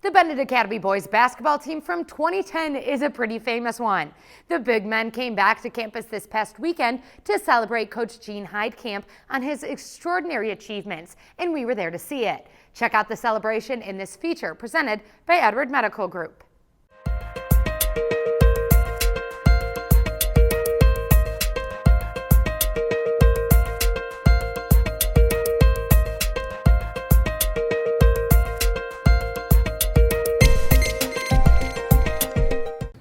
The Benet Academy boys basketball team from 2010 is a pretty famous one. The big men came back to campus this past weekend to celebrate Coach Gene Heidkamp on his extraordinary achievements, and we were there to see it. Check out the celebration in this feature presented by Edward Medical Group.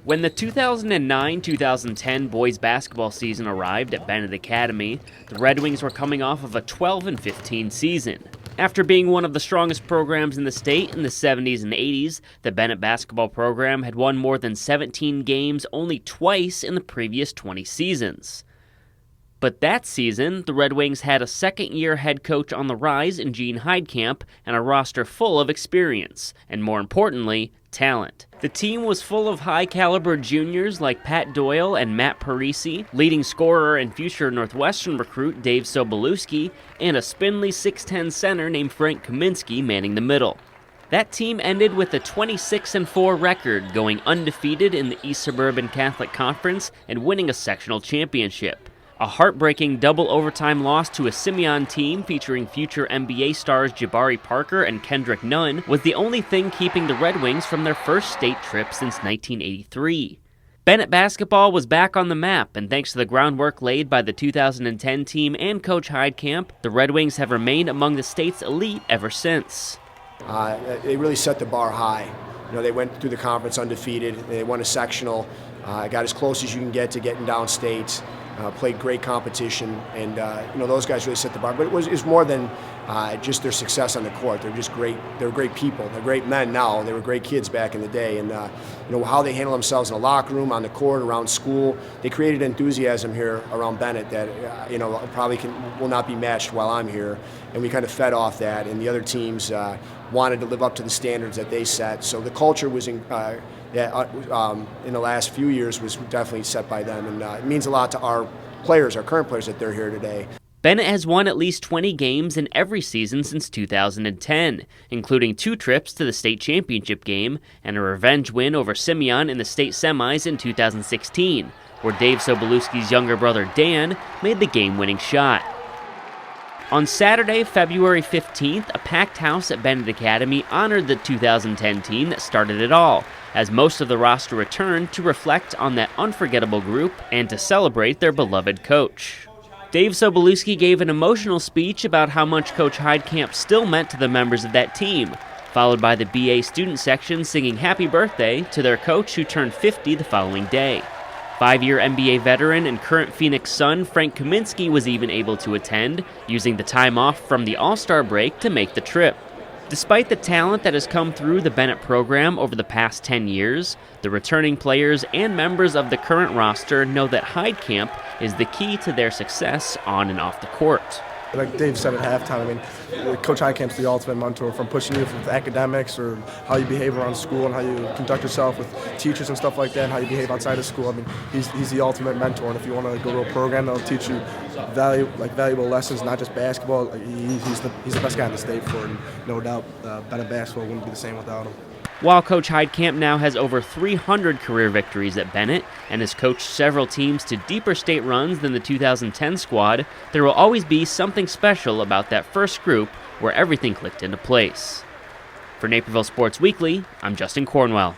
When the 2009-2010 boys basketball season arrived at Benet Academy, the Redwings were coming off of a 12-15 season. After being one of the strongest programs in the state in the 70s and 80s, the Benet basketball program had won more than 17 games only twice in the previous 20 seasons. But that season, the Red Wings had a second-year head coach on the rise in Gene Heidkamp and a roster full of experience, and more importantly, talent. The team was full of high-caliber juniors like Pat Doyle and Matt Parisi, leading scorer and future Northwestern recruit Dave Sobolewski, and a spindly 6'10 center named Frank Kaminsky manning the middle. That team ended with a 26-4 record, going undefeated in the East Suburban Catholic Conference and winning a sectional championship. A heartbreaking double overtime loss to a Simeon team featuring future NBA stars Jabari Parker and Kendrick Nunn was the only thing keeping the Red Wings from their first state trip since 1983. Benet basketball was back on the map, and thanks to the groundwork laid by the 2010 team and Coach Heidkamp, the Red Wings have remained among the state's elite ever since. They really set the bar high. You know, they went through the conference undefeated. They won a sectional, got as close as you can get to getting downstate. Played great competition, and those guys really set the bar. But it was more than just their success on the court. They're just great. They're great people. They're great men now. They were great kids back in the day, and how they handle themselves in the locker room, on the court, around school. They created enthusiasm here around Benet that probably will not be matched while I'm here. And we kind of fed off that, and the other teams wanted to live up to the standards that they set. So the culture was in the last few years was definitely set by them, and it means a lot to our players, our current players, that they're here today. Benet has won at least 20 games in every season since 2010, including 2 trips to the state championship game and a revenge win over Simeon in the state semis in 2016, where Dave Sobolewski's younger brother Dan made the game-winning shot. On Saturday, February 15th, a packed house at Benet Academy honored the 2010 team that started it all, as most of the roster returned to reflect on that unforgettable group and to celebrate their beloved coach. Dave Sobolewski gave an emotional speech about how much Coach Heidkamp still meant to the members of that team, followed by the BA student section singing happy birthday to their coach who turned 50 the following day. 5-year NBA veteran and current Phoenix Sun Frank Kaminsky was even able to attend, using the time off from the All-Star break to make the trip. Despite the talent that has come through the Benet program over the past 10 years, the returning players and members of the current roster know that Heidkamp is the key to their success on and off the court. Like Dave said at halftime, Coach Heidkamp's the ultimate mentor, from pushing you with academics or how you behave around school and how you conduct yourself with teachers and stuff like that, and how you behave outside of school. He's the ultimate mentor, and if you want to go to a program that'll teach you valuable lessons, not just basketball, he's the best guy in the state for it, and no doubt Benet basketball wouldn't be the same without him. While Coach Heidkamp now has over 300 career victories at Benet and has coached several teams to deeper state runs than the 2010 squad, there will always be something special about that first group where everything clicked into place. For Naperville Sports Weekly, I'm Justin Cornwell.